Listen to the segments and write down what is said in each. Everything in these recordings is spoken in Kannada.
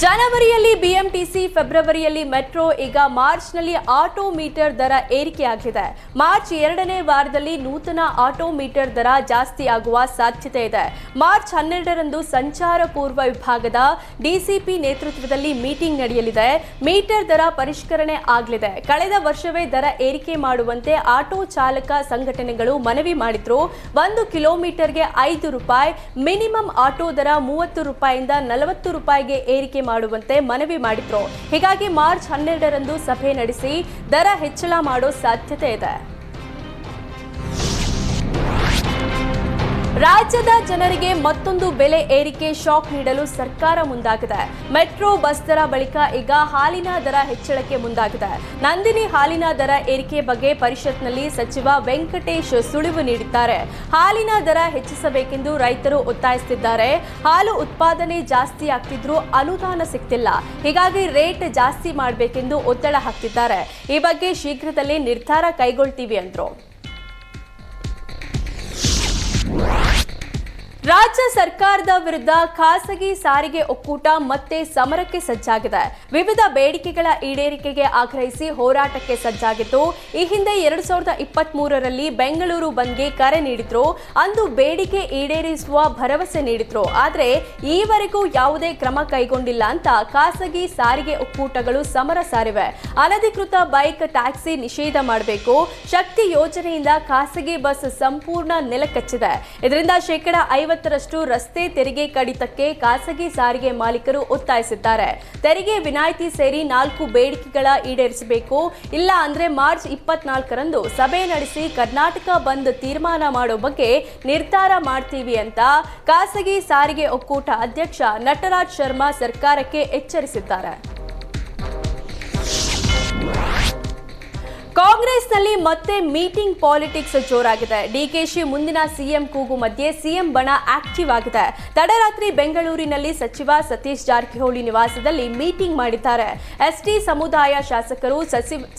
ಜನವರಿಯಲ್ಲಿ ಬಿಎಂಟಿಸಿ, ಫೆಬ್ರವರಿಯಲ್ಲಿ ಮೆಟ್ರೋ, ಈಗ ಮಾರ್ಚ್ನಲ್ಲಿ ಆಟೋ ಮೀಟರ್ ದರ ಏರಿಕೆಯಾಗಿದೆ. ಮಾರ್ಚ್ 2ನೇ ವಾರದಲ್ಲಿ ನೂತನ ಆಟೋ ಮೀಟರ್ ದರ ಜಾಸ್ತಿ ಆಗುವ ಸಾಧ್ಯತೆ ಇದೆ. ಮಾರ್ಚ್ 12ರಂದು ಸಂಚಾರ ಪೂರ್ವ ವಿಭಾಗದ ಡಿಸಿಪಿ ನೇತೃತ್ವದಲ್ಲಿ ಮೀಟಿಂಗ್ ನಡೆಯಲಿದೆ. ಮೀಟರ್ ದರ ಪರಿಷ್ಕರಣೆ ಆಗಲಿದೆ. ಕಳೆದ ವರ್ಷವೇ ದರ ಏರಿಕೆ ಮಾಡುವಂತೆ ಆಟೋ ಚಾಲಕ ಸಂಘಟನೆಗಳು ಮನವಿ ಮಾಡಿದ್ರು. 1 ಕಿಲೋಮೀಟರ್ಗೆ 5 ರೂಪಾಯಿ, ಮಿನಿಮಮ್ ಆಟೋ ದರ 30 ರೂಪಾಯಿಯಿಂದ 40 ರೂಪಾಯಿಗೆ ಏರಿಕೆ ಮಾಡುವಂತೆ ಮನವಿ ಮಾಡಿದ್ರು. ಹೀಗಾಗಿ ಮಾರ್ಚ್ 12ರಂದು ಸಭೆ ನಡೆಸಿ ದರ ಹೆಚ್ಚಳ ಮಾಡೋ ಸಾಧ್ಯತೆ ಇದೆ. ರಾಜ್ಯದ ಜನರಿಗೆ ಮತ್ತೊಂದು ಬೆಲೆ ಏರಿಕೆ ಶಾಕ್ ನೀಡಲು ಸರ್ಕಾರ ಮುಂದಾಗಿದೆ. ಮೆಟ್ರೋ ಬಸ್ ದರ ಬಳಿಕ ಈಗ ಹಾಲಿನ ದರ ಹೆಚ್ಚಳಕ್ಕೆ ಮುಂದಾಗಿದೆ. ನಂದಿನಿ ಹಾಲಿನ ದರ ಏರಿಕೆ ಬಗ್ಗೆ ಪರಿಷತ್ನಲ್ಲಿ ಸಚಿವ ವೆಂಕಟೇಶ್ ಸುಳಿವು ನೀಡಿದ್ದಾರೆ. ಹಾಲಿನ ದರ ಹೆಚ್ಚಿಸಬೇಕೆಂದು ರೈತರು ಒತ್ತಾಯಿಸುತ್ತಿದ್ದಾರೆ. ಹಾಲು ಉತ್ಪಾದನೆ ಜಾಸ್ತಿ ಆಗ್ತಿದ್ರೂ ಅನುದಾನ ಸಿಗ್ತಿಲ್ಲ. ಹೀಗಾಗಿ ರೇಟ್ ಜಾಸ್ತಿ ಮಾಡಬೇಕೆಂದು ಒತ್ತಡ ಹಾಕ್ತಿದ್ದಾರೆ. ಈ ಬಗ್ಗೆ ಶೀಘ್ರದಲ್ಲೇ ನಿರ್ಧಾರ ಕೈಗೊಳ್ತೀವಿ ಅಂದ್ರು. ರಾಜ್ಯ ಸರ್ಕಾರದ ವಿರುದ್ಧ ಖಾಸಗಿ ಸಾರಿಗೆ ಒಕ್ಕೂಟ ಮತ್ತೆ ಸಮರಕ್ಕೆ ಸಜ್ಜಾಗಿದೆ. ವಿವಿಧ ಬೇಡಿಕೆಗಳ ಈಡೇರಿಕೆಗೆ ಆಗ್ರಹಿಸಿ ಹೋರಾಟಕ್ಕೆ ಸಜ್ಜಾಗಿತ್ತು. ಈ ಹಿಂದೆ 2023ರಲ್ಲಿ ಬೆಂಗಳೂರು ಬಂದ್ಗೆ ಕರೆ ನೀಡಿದ್ರು. ಅಂದು ಬೇಡಿಕೆ ಈಡೇರಿಸುವ ಭರವಸೆ ನೀಡಿದ್ರು. ಆದರೆ ಈವರೆಗೂ ಯಾವುದೇ ಕ್ರಮ ಕೈಗೊಂಡಿಲ್ಲ ಅಂತ ಖಾಸಗಿ ಸಾರಿಗೆ ಒಕ್ಕೂಟಗಳು ಸಮರ ಸಾರಿವೆ. ಅನಧಿಕೃತ ಬೈಕ್ ಟ್ಯಾಕ್ಸಿ ನಿಷೇಧ ಮಾಡಬೇಕು. ಶಕ್ತಿ ಯೋಜನೆಯಿಂದ ಖಾಸಗಿ ಬಸ್ ಸಂಪೂರ್ಣ ನೆಲಕಚ್ಚಿದೆ. ಇದರಿಂದ ಶೇಕಡ 50ರಷ್ಟು ರಸ್ತೆ ತೆರಿಗೆ ಕಡಿತಕ್ಕೆ ಖಾಸಗಿ ಸಾರಿಗೆ ಮಾಲೀಕರು ಒತ್ತಾಯಿಸಿದ್ದಾರೆ. ತೆರಿಗೆ ವಿನಾಯಿತಿ ಸೇರಿ 4 ಬೇಡಿಕೆಗಳ ಈಡೇರಿಸಬೇಕು. ಇಲ್ಲ ಅಂದ್ರೆ ಮಾರ್ಚ್ 24ರಂದು ಸಭೆ ನಡೆಸಿ ಕರ್ನಾಟಕ ಬಂದ್ ತೀರ್ಮಾನ ಮಾಡೋ ಬಗ್ಗೆ ನಿರ್ಧಾರ ಮಾಡ್ತೀವಿ ಅಂತ ಖಾಸಗಿ ಸಾರಿಗೆ ಒಕ್ಕೂಟ ಅಧ್ಯಕ್ಷ ನಟರಾಜ್ ಶರ್ಮಾ ಸರ್ಕಾರಕ್ಕೆ ಎಚ್ಚರಿಸಿದ್ದಾರೆ. ಕಾಂಗ್ರೆಸ್ನಲ್ಲಿ ಮತ್ತೆ ಮೀಟಿಂಗ್ ಪಾಲಿಟಿಕ್ಸ್ ಜೋರಾಗಿದೆ. ಡಿಕೆಶಿ ಮುಂದಿನ ಸಿಎಂ ಕೂಗು ಮಧ್ಯೆ ಸಿಎಂ ಬಣ ಆಕ್ಟಿವ್ ಆಗಿದೆ. ತಡರಾತ್ರಿ ಬೆಂಗಳೂರಿನಲ್ಲಿ ಸಚಿವ ಸತೀಶ್ ಜಾರಕಿಹೊಳಿ ನಿವಾಸದಲ್ಲಿ ಮೀಟಿಂಗ್ ಮಾಡಿದ್ದಾರೆ. ಎಸ್ಟಿ ಸಮುದಾಯ ಶಾಸಕರು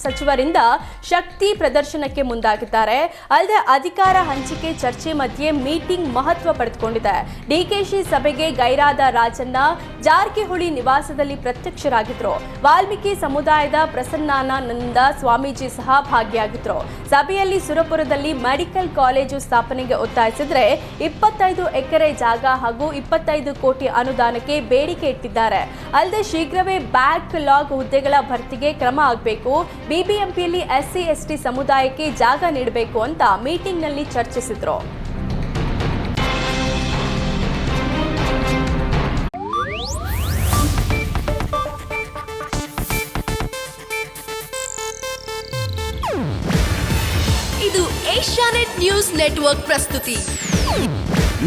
ಸಚಿವರಿಂದ ಶಕ್ತಿ ಪ್ರದರ್ಶನಕ್ಕೆ ಮುಂದಾಗಿದ್ದಾರೆ. ಅಲ್ಲದೆ ಅಧಿಕಾರ ಹಂಚಿಕೆ ಚರ್ಚೆ ಮಧ್ಯೆ ಮೀಟಿಂಗ್ ಮಹತ್ವ ಪಡೆದುಕೊಂಡಿದೆ. ಡಿಕೆಶಿ ಸಭೆಗೆ ಗೈರಾದ ರಾಜಣ್ಣ ಜಾರಕಿಹೊಳಿ ನಿವಾಸದಲ್ಲಿ ಪ್ರತ್ಯಕ್ಷರಾಗಿದ್ರು. ವಾಲ್ಮೀಕಿ ಸಮುದಾಯದ ಪ್ರಸನ್ನಾನಂದ ಸ್ವಾಮೀಜಿ ಸಹ ಭಾಗಿಯಾಗಿದ್ರು. ಸಭೆಯಲ್ಲಿ ಸುರಪುರದಲ್ಲಿ ಮೆಡಿಕಲ್ ಕಾಲೇಜು ಸ್ಥಾಪನೆಗೆ ಒತ್ತಾಯಿಸಿದ್ರೆ 25 ಎಕರೆ ಜಾಗ ಹಾಗೂ 25 ಕೋಟಿ ಅನುದಾನಕ್ಕೆ ಬೇಡಿಕೆ ಇಟ್ಟಿದ್ದಾರೆ. ಅಲ್ಲದೆ ಶೀಘ್ರವೇ ಬ್ಯಾಕ್ ಲಾಗ್ ಹುದ್ದೆಗಳ ಭರ್ತಿಗೆ ಕ್ರಮ ಆಗಬೇಕು. ಬಿಬಿಎಂಪಿಯಲ್ಲಿ ಎಸ್ಸಿ ಎಸ್ಟಿ ಸಮುದಾಯಕ್ಕೆ ಜಾಗ ನೀಡಬೇಕು ಅಂತ ಮೀಟಿಂಗ್ನಲ್ಲಿ ಚರ್ಚಿಸಿದ್ರು. ಇದು ಏಷ್ಯಾನೆಟ್ ನ್ಯೂಸ್ ನೆಟ್ವರ್ಕ್ ಪ್ರಸ್ತುತಿ.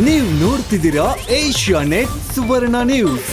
ನೀವು ನೋಡ್ತಿದ್ದೀರಾ ಏಷ್ಯಾನೆಟ್ ಸುವರ್ಣ ನ್ಯೂಸ್.